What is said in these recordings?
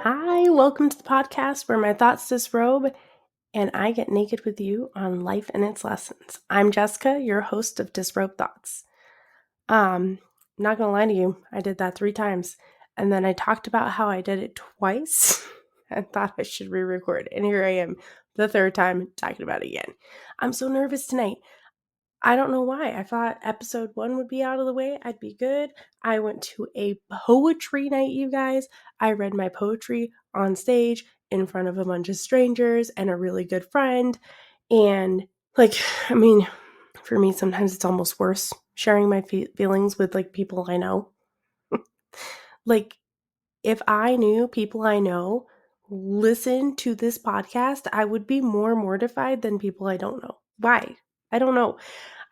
Hi, welcome to the podcast where my thoughts disrobe and I get naked with you on life and its lessons. I'm Jessica, your host of Disrobe Thoughts. Not gonna lie to you, I did that 3 times, and then I talked about how I did it twice and thought I should re-record, and here I am, the third time talking about it again. I'm so nervous tonight. I don't know why. I thought episode 1 would be out of the way. I'd be good. I went to a poetry night, you guys. I read my poetry on stage in front of a bunch of strangers and a really good friend. And, for me, sometimes it's almost worse sharing my feelings with, people I know. If I knew people I know listen to this podcast, I would be more mortified than people I don't know. Why? I don't know.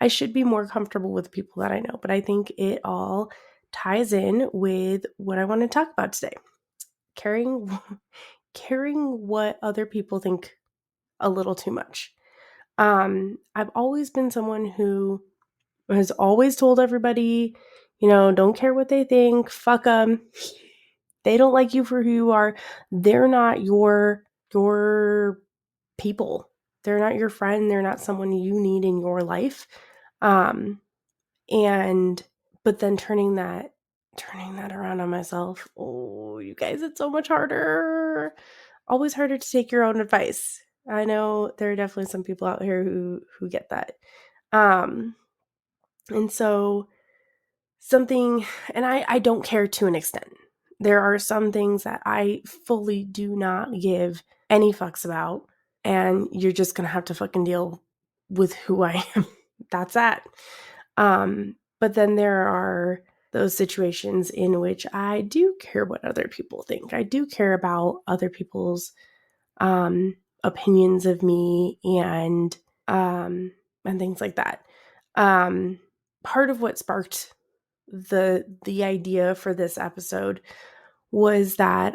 I should be more comfortable with people that I know, but I think it all ties in with what I want to talk about today. Caring what other people think a little too much. I've always been someone who has always told everybody, don't care what they think, fuck them. They don't like you for who you are. They're not your people. They're not your friend. They're not someone you need in your life. And but then turning that around on myself, oh, you guys, it's so much harder. Always harder to take your own advice. I know there are definitely some people out here who get that. And so something, and I don't care to an extent. There are some things that I fully do not give any fucks about, and you're just gonna have to fucking deal with who I am. That's that. But then there are those situations in which I do care what other people think. I do care about other people's opinions of me and things like that. Part of what sparked the idea for this episode was that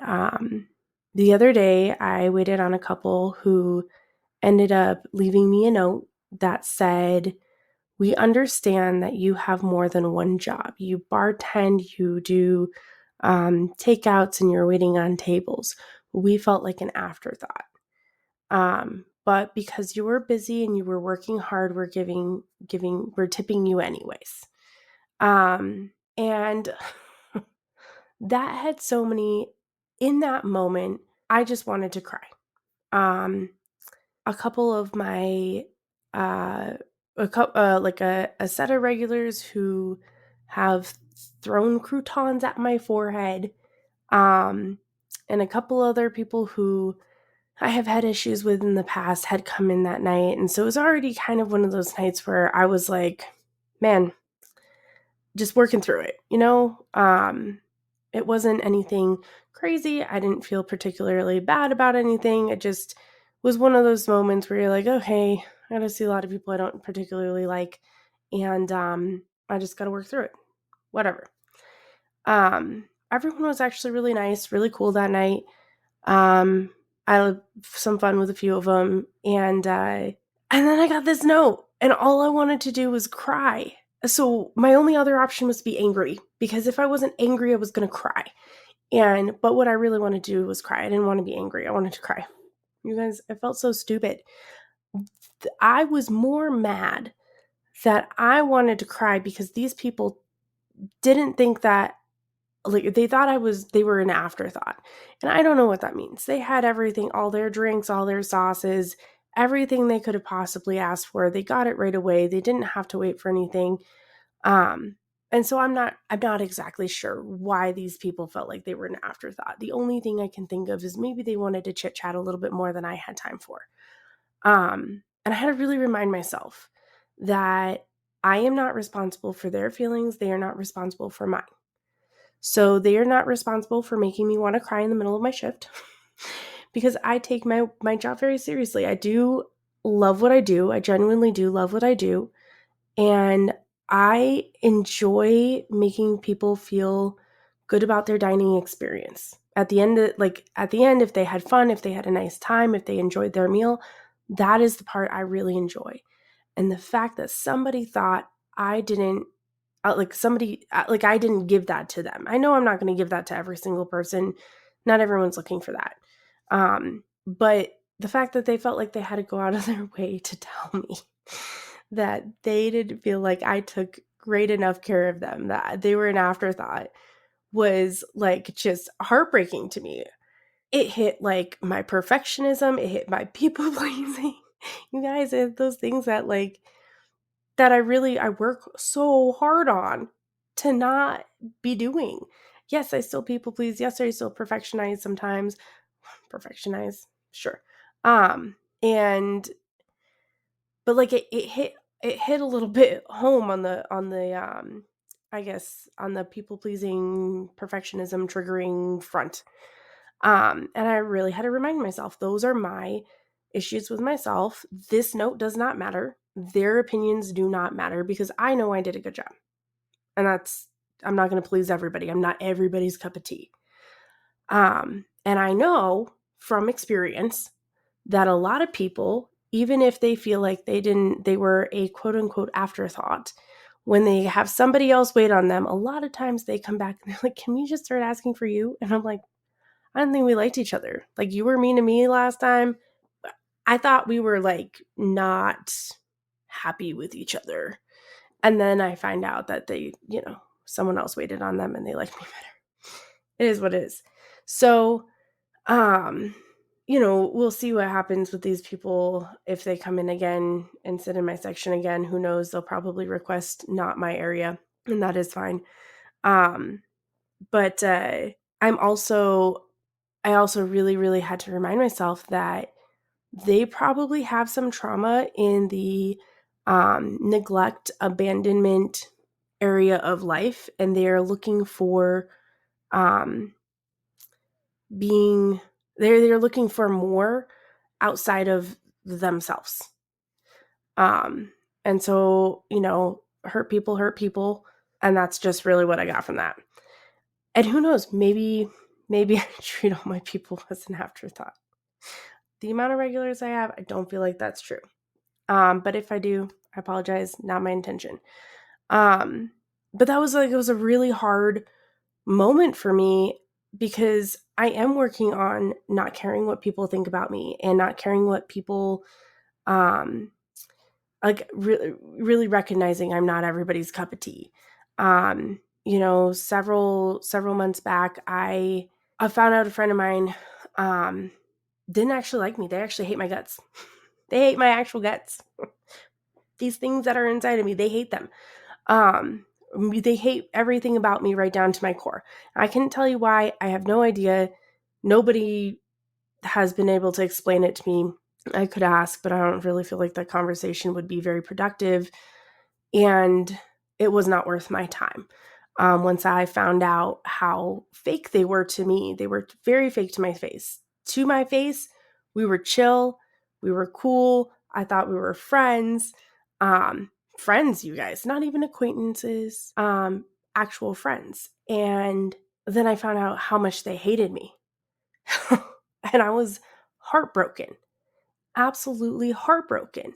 the other day I waited on a couple who ended up leaving me a note that said, "We understand that you have more than one job. You bartend, you do takeouts, and you're waiting on tables. We felt like an afterthought. But because you were busy and you were working hard, we're we're tipping you anyways." And that had so many, in that moment, I just wanted to cry. A couple of my, a set of regulars who have thrown croutons at my forehead, and a couple other people who I have had issues with in the past had come in that night. And so it was already kind of one of those nights where I was like, man, just working through it, It wasn't anything crazy. I didn't feel particularly bad about anything. It just was one of those moments where you're like, okay, I gotta see a lot of people I don't particularly like, and I just gotta work through it. Whatever. Everyone was actually really nice, really cool that night. I had some fun with a few of them, and then I got this note, and all I wanted to do was cry. So my only other option was to be angry, because if I wasn't angry, I was gonna cry. But what I really wanted to do was cry. I didn't want to be angry. I wanted to cry. You guys, I felt so stupid. I was more mad that I wanted to cry because these people didn't think that, they thought they were an afterthought. And I don't know what that means. They had everything, all their drinks, all their sauces, everything they could have possibly asked for. They got it right away. They didn't have to wait for anything. And so I'm not exactly sure why these people felt like they were an afterthought. The only thing I can think of is maybe they wanted to chit chat a little bit more than I had time for. And I had to really remind myself that I am not responsible for their feelings. They are not responsible for mine. So they are not responsible for making me want to cry in the middle of my shift because I take my job very seriously. I do love what I do. I genuinely do love what I do. And I enjoy making people feel good about their dining experience. At the end, if they had fun, if they had a nice time, if they enjoyed their meal, that is the part I really enjoy. And the fact that somebody thought I didn't, I didn't give that to them. I know I'm not going to give that to every single person Not everyone's looking for that. But the fact that they felt like they had to go out of their way to tell me that they didn't feel like I took great enough care of them, that they were an afterthought, was like just heartbreaking to me. It hit like my perfectionism, it hit my people pleasing. You guys, it's those things that like that I work so hard on to not be doing. Yes, I still people please. Yes, I still perfectionize sometimes. Perfectionize, sure. And but like it hit a little bit home on the I guess on the people pleasing perfectionism triggering front. And I really had to remind myself those are my issues with myself. This note does not matter. Their opinions do not matter because I know I did a good job. And I'm not going to please everybody. I'm not everybody's cup of tea. And I know from experience that a lot of people, even if they feel like they were a quote unquote afterthought, when they have somebody else wait on them, a lot of times they come back and they're like, can we just start asking for you? And I'm like, I don't think we liked each other. Like, you were mean to me last time. I thought we were like not happy with each other. And then I find out that someone else waited on them and they liked me better. It is what it is. So, we'll see what happens with these people if they come in again and sit in my section again. Who knows? They'll probably request not my area, and that is fine. But I also really, really had to remind myself that they probably have some trauma in the neglect, abandonment area of life, and they are looking for being they're looking for more outside of themselves. And so, hurt people, and that's just really what I got from that. And who knows, maybe I treat all my people as an afterthought. The amount of regulars I have, I don't feel like that's true. But if I do, I apologize, not my intention. But that was it was a really hard moment for me because I am working on not caring what people think about me and not caring what people really recognizing I'm not everybody's cup of tea. Several months back I found out a friend of mine didn't actually like me. They actually hate my guts. They hate my actual guts. These things that are inside of me, they hate them. They hate everything about me right down to my core. I can't tell you why. I have no idea. Nobody has been able to explain it to me. I could ask, but I don't really feel like that conversation would be very productive. And it was not worth my time. Once I found out how fake they were to me, they were very fake to my face. To my face, we were chill. We were cool. I thought we were friends. Friends, you guys, not even acquaintances, actual friends. And then I found out how much they hated me. And I was heartbroken, absolutely heartbroken.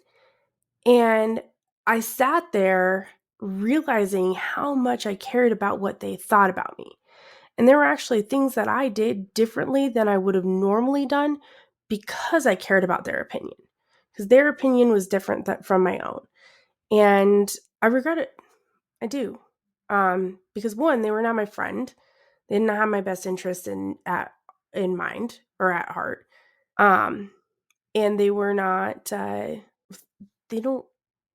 And I sat there realizing how much I cared about what they thought about me. And there were actually things that I did differently than I would have normally done because I cared about their opinion. Because their opinion was different from my own. And I regret it. I do. Because one, they were not my friend. They didn't have my best interest in mind or at heart. And they were not they don't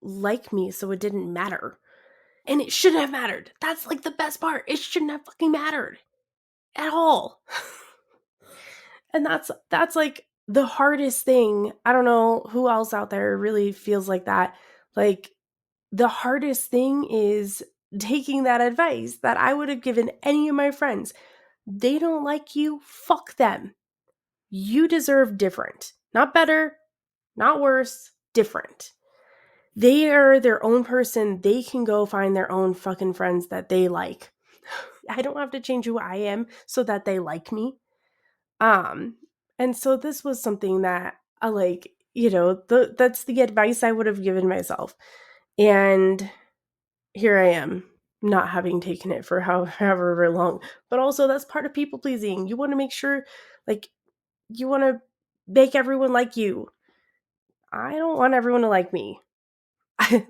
like me, so it didn't matter. And it shouldn't have mattered. That's like the best part. It shouldn't have fucking mattered at all. And that's like the hardest thing. I don't know who else out there really feels like that. Like, the hardest thing is taking that advice that I would have given any of my friends. They don't like you, fuck them. You deserve different. Not better, not worse, different. They are their own person. They can go find their own fucking friends that they like. I don't have to change who I am so that they like me. And so this was something that I that's the advice I would have given myself. And here I am not having taken it for however long. But also, that's part of people pleasing. You want to make sure, like, you want to make everyone like you. I don't want everyone to like me.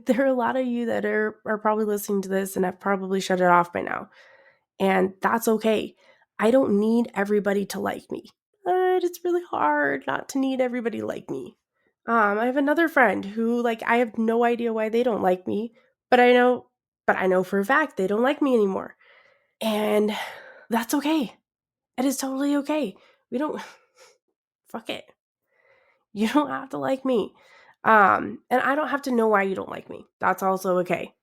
There are a lot of you that are probably listening to this and have probably shut it off by now. And that's okay. I don't need everybody to like me. But it's really hard not to need everybody to like me. I have another friend who, like, I have no idea why they don't like me, but I know for a fact they don't like me anymore. And that's okay. It is totally okay. We don't fuck it. You don't have to like me. And I don't have to know why you don't like me. That's also okay.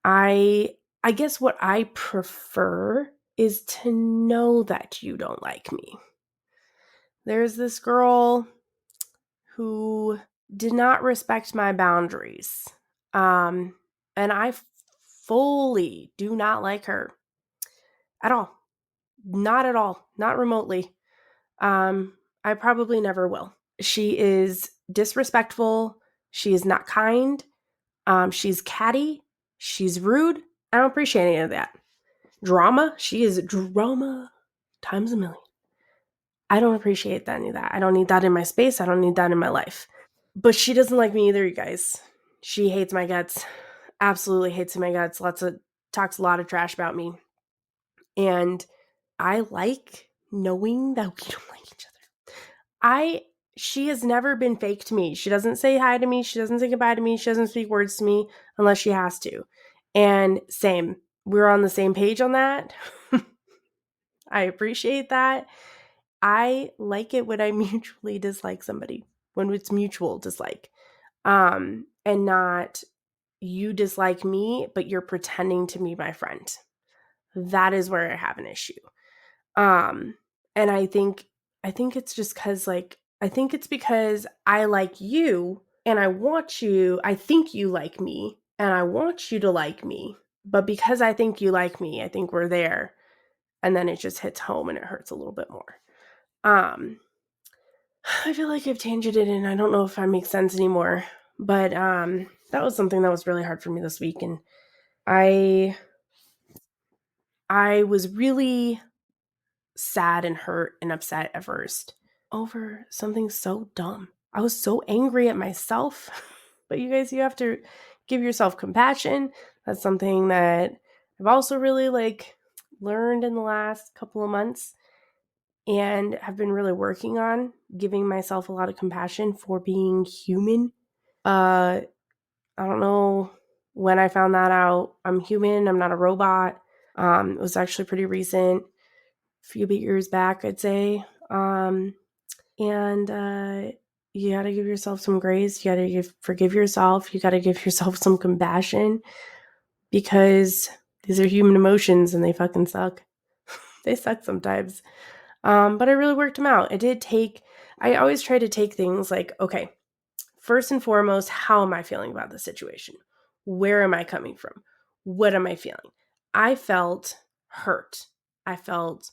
I guess what I prefer is to know that you don't like me. There's this girl who did not respect my boundaries. And I fully do not like her at all. Not at all. Not remotely. I probably never will. She is disrespectful. She is not kind. She's catty. She's rude. I don't appreciate any of that. Drama. She is drama times a million. I don't appreciate any of that. I don't need that in my space. I don't need that in my life. But she doesn't like me either, you guys. She hates my guts. Absolutely hates my guts. Talks a lot of trash about me. And I like knowing that we don't like each other. She has never been fake to me. She doesn't say hi to me. She doesn't say goodbye to me. She doesn't speak words to me unless she has to. And same. We're on the same page on that. I appreciate that. I like it when I mutually dislike somebody, when it's mutual dislike. And not you dislike me, but you're pretending to be my friend. That is where I have an issue. And I think it's just because, like, I think it's because I like you and I think you like me and I want you to like me. But because I think you like me, I think we're there. And then it just hits home and it hurts a little bit more. I feel like I've tangented and I don't know if I make sense anymore. But that was something that was really hard for me this week. And I was really sad and hurt and upset at first over something so dumb. I was so angry at myself. But you guys, you have to give yourself compassion. That's something that I've also really learned in the last couple of months and have been really working on, giving myself a lot of compassion for being human. I don't know when I found that out. I'm human. I'm not a robot. It was actually pretty recent, a few years back, I'd say. And you got to give yourself some grace. You got to forgive yourself. You got to give yourself some compassion because these are human emotions and they fucking suck. They suck sometimes. But I really worked them out. I always try to take things like, okay, first and foremost, how am I feeling about the situation? Where am I coming from? What am I feeling? I felt hurt. I felt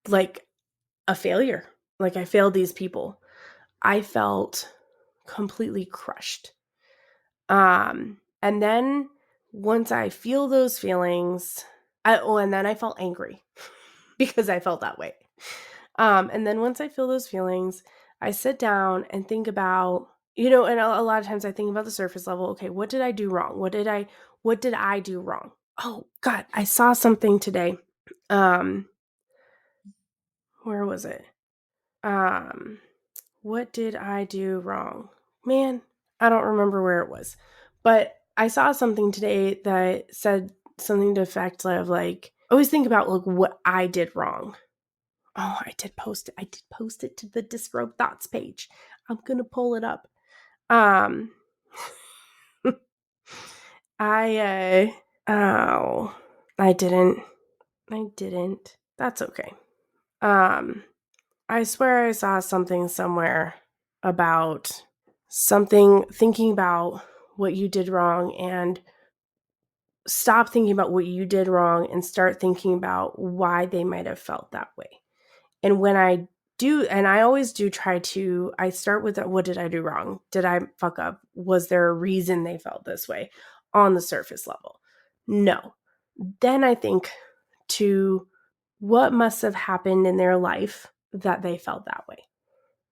like a failure. Like I failed these people. I felt completely crushed. And then once I feel those feelings, and then I felt angry because I felt that way. And then once I feel those feelings, I sit down and think about, and a lot of times I think about the surface level. Okay, what did I do wrong? What did I do wrong? Oh God, I saw something today. Where was it? What did I do wrong? Man, I don't remember where it was. But I saw something today that said something to the effect of always think about what I did wrong. Oh, I did post it. I did post it to the Disrobe Thoughts page. I'm gonna pull it up. I didn't. That's okay. I swear I saw something somewhere about thinking about what you did wrong and stop thinking about what you did wrong and start thinking about why they might have felt that way. And when I do, and I always do I start with what did I do wrong? Did I fuck up? Was there a reason they felt this way on the surface level? No. Then I think to what must have happened in their life that they felt that way.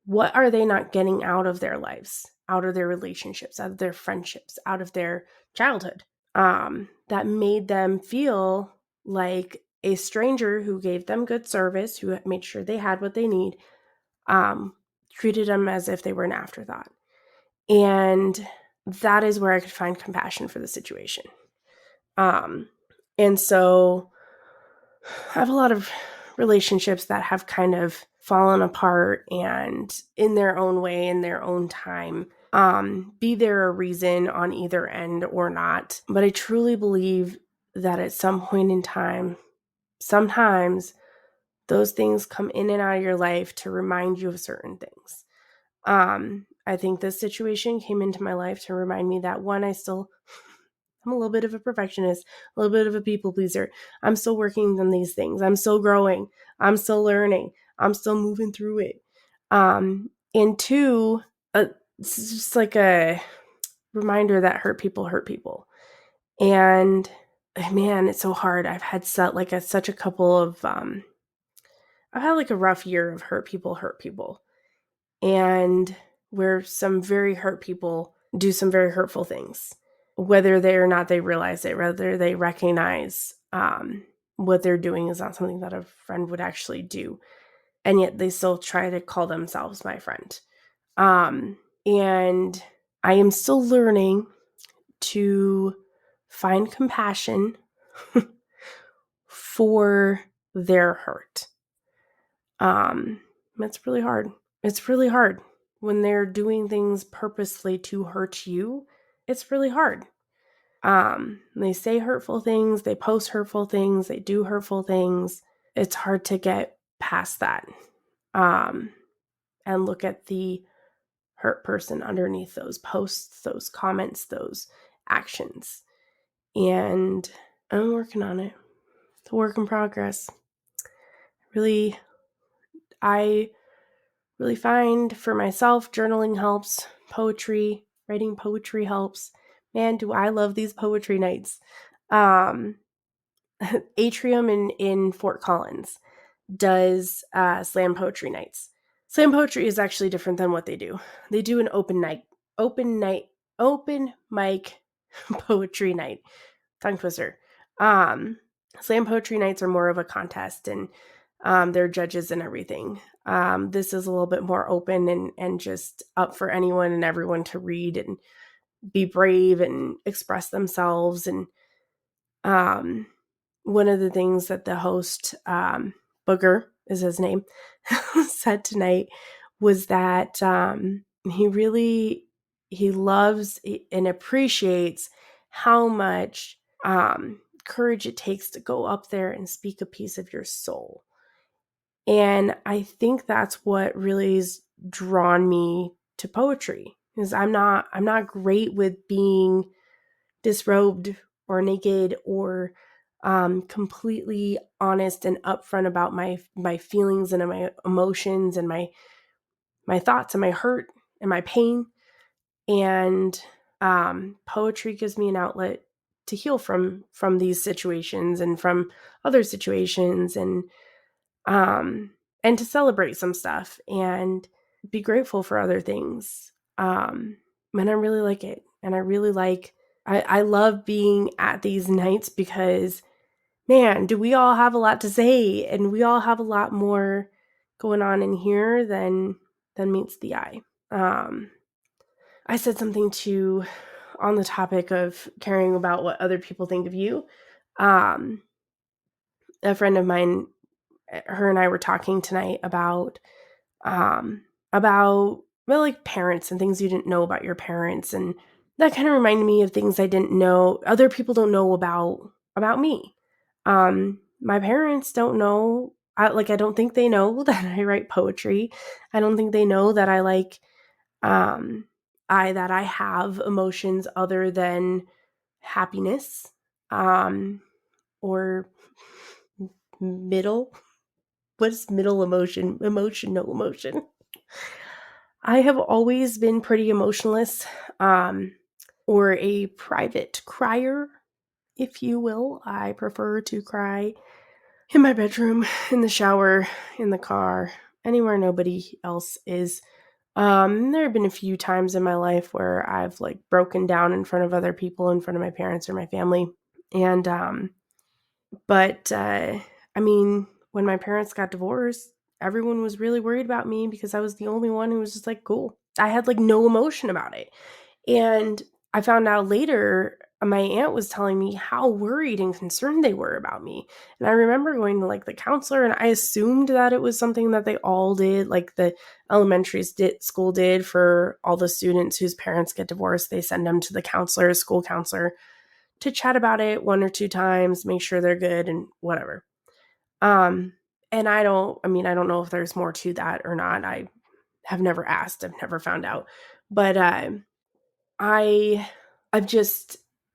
What are they not getting out of their lives, out of their relationships, out of their friendships, out of their childhood, that made them feel like a stranger who gave them good service, who made sure they had what they need, treated them as if they were an afterthought. And that is where I could find compassion for the situation. And so I have a lot of relationships that have kind of fallen apart, and in their own way, in their own time, be there a reason on either end or not. But I truly believe that at some point in time, sometimes those things come in and out of your life to remind you of certain things. I think this situation came into my life to remind me that, one, I'm a little bit of a perfectionist, a little bit of a people pleaser. I'm still working on these things. I'm still growing. I'm still learning. I'm still moving through it. And two, it's just like a reminder that hurt people. And man, it's so hard. I've had such a couple of, I've had like a rough year of hurt people. And where some very hurt people do some very hurtful things, whether they or not they realize it, whether they recognize what they're doing is not something that a friend would actually do. And yet they still try to call themselves my friend. And I am still learning to find compassion for their hurt. That's really hard. It's really hard when they're doing things purposely to hurt you. It's really hard. They say hurtful things, they post hurtful things, they do hurtful things. It's hard to get past that. And look at the hurt person underneath those posts, those comments, those actions. And I'm working on it. It's a work in progress. I really find for myself, journaling helps, writing poetry helps. Man, do I love these poetry nights. Atrium in Fort Collins does slam poetry nights. Slam poetry is actually different than what they do. They do an open mic poetry night. Tongue twister. Slam poetry nights are more of a contest, and there are judges and everything. This is a little bit more open and just up for anyone and everyone to read and be brave and express themselves. And one of the things that the host, Booger is his name, said tonight was that he loves and appreciates how much courage it takes to go up there and speak a piece of your soul. And I think that's what really has drawn me to poetry, is I'm not great with being disrobed or naked or completely honest and upfront about my feelings and my emotions and my thoughts and my hurt and my pain. And poetry gives me an outlet to heal from these situations and from other situations, and to celebrate some stuff and be grateful for other things. And I really like it. And I love being at these nights because, man, do we all have a lot to say, and we all have a lot more going on in here than meets the eye. I said something on the topic of caring about what other people think of you. A friend of mine, her and I were talking tonight about like parents and things you didn't know about your parents, and that kind of reminded me of things I didn't know other people don't know about me. My parents don't know. I don't think they know that I write poetry. I don't think they know that I like that I have emotions other than happiness, or middle. What's middle emotion? No emotion. I have always been pretty emotionless, or a private crier, if you will. I prefer to cry in my bedroom, in the shower, in the car, anywhere nobody else is. There have been a few times in my life where I've like broken down in front of other people, in front of my parents or my family. And, but, I mean, when my parents got divorced, everyone was really worried about me because I was the only one who was just like, cool. I had like no emotion about it. And I found out later, my aunt was telling me how worried and concerned they were about me. And I remember going to like the counselor, and I assumed that it was something that they all did, like the elementary school did for all the students whose parents get divorced. They send them to the counselor, school counselor, to chat about it one or two times, make sure they're good and whatever. And I don't know if there's more to that or not. I have never asked. I've never found out. But I've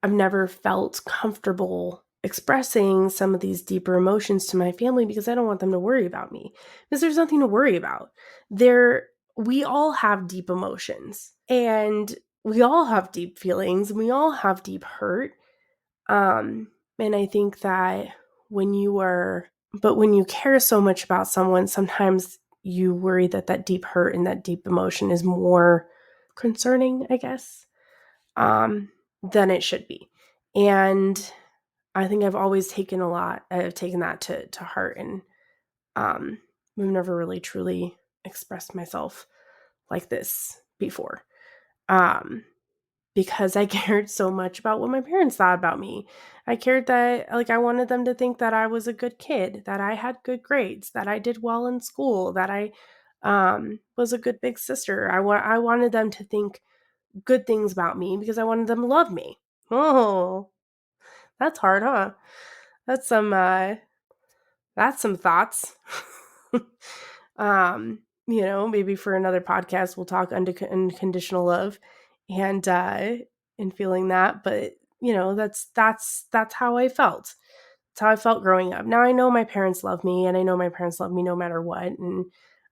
never felt comfortable expressing some of these deeper emotions to my family because I don't want them to worry about me. Because there's nothing to worry about. We all have deep emotions, and we all have deep feelings, and we all have deep hurt. And I think that when you care so much about someone, sometimes you worry that that deep hurt and that deep emotion is more concerning, I guess, than it should be. And I think I've taken that to heart, and we've never really truly expressed myself like this before. Because I cared so much about what my parents thought about me. I cared that, like, I wanted them to think that I was a good kid, that I had good grades, that I did well in school, that I was a good big sister. I wanted them to think good things about me because I wanted them to love me. Oh, that's hard, huh? That's some uh that's some thoughts. Maybe for another podcast we'll talk unconditional love and feeling that, but that's how I felt. That's how I felt growing up. Now I know my parents love me, and I know my parents love me no matter what, and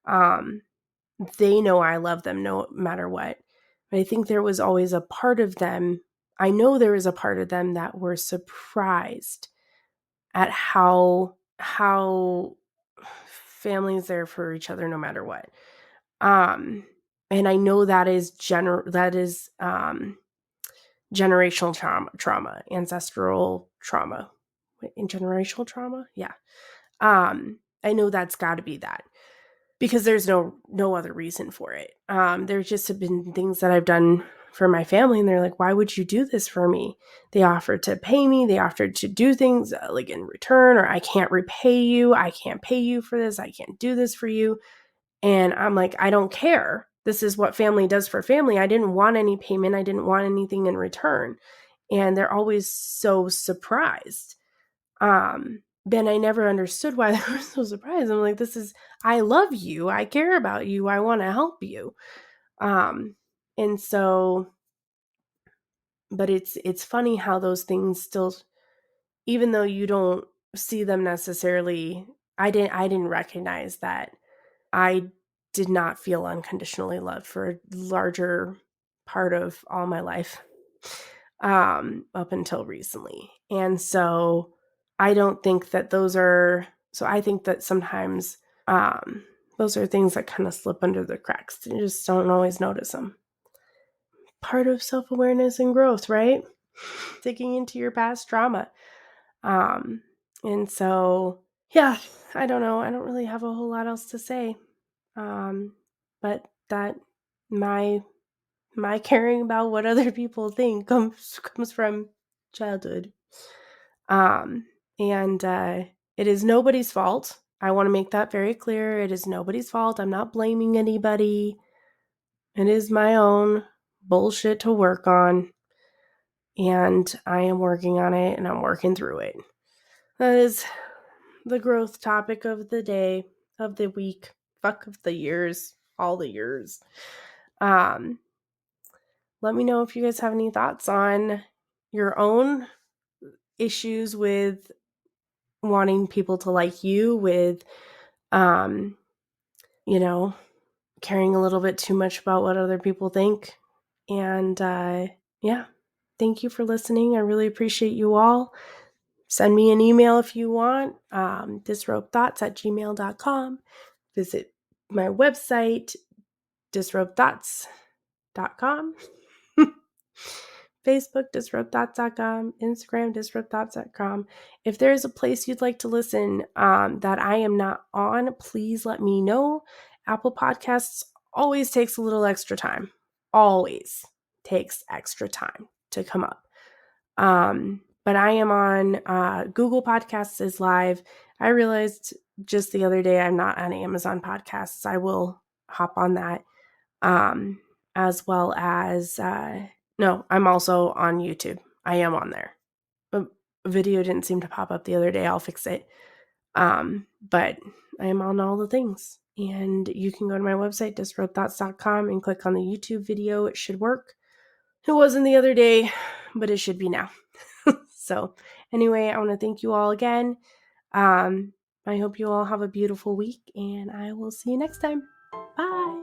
um they know I love them no matter what. But I think there was always a part of them, I know there was a part of them that were surprised at how families there for each other no matter what. And I know that is generational trauma, ancestral trauma. In generational trauma? Yeah. I know that's got to be that, because there's no other reason for it. There just have been things that I've done for my family, and they're like, why would you do this for me? They offered to pay me, they offered to do things like in return, or I can't repay you, I can't pay you for this, I can't do this for you. And I'm like, I don't care. This is what family does for family. I didn't want any payment, I didn't want anything in return. And they're always so surprised. Then I never understood why they were so surprised. I'm like, I love you, I care about you, I want to help you. And so, but it's funny how those things still, even though you don't see them necessarily, I didn't recognize that I did not feel unconditionally loved for a larger part of all my life, up until recently. And so I don't think that I think that sometimes those are things that kind of slip under the cracks. You just don't always notice them. Part of self-awareness and growth, right? Digging into your past trauma. And so, yeah, I don't know. I don't really have a whole lot else to say. But that my caring about what other people think comes from childhood. And it is nobody's fault. I want to make that very clear. It is nobody's fault. I'm not blaming anybody. It is my own bullshit to work on. And I am working on it, and I'm working through it. That is the growth topic of the day, of the week, fuck of the years, all the years. Let me know if you guys have any thoughts on your own issues with wanting people to like you, with caring a little bit too much about what other people think. And yeah, thank you for listening. I really appreciate you all. Send me an email if you want, disrobethoughts@gmail.com. Visit my website, disrobethoughts.com. Facebook, disrobethoughts.com, Instagram, disrobethoughts.com. If there is a place you'd like to listen that I am not on, please let me know. Apple Podcasts always takes a little extra time. Always takes extra time to come up. But I am on Google Podcasts is live. I realized just the other day I'm not on Amazon Podcasts. I will hop on that. As well as no, I'm also on YouTube. I am on there. A video didn't seem to pop up the other day. I'll fix it. But I am on all the things. And you can go to my website, disrobethoughts.com, and click on the YouTube video. It should work. It wasn't the other day, but it should be now. So anyway, I want to thank you all again. I hope you all have a beautiful week, and I will see you next time. Bye.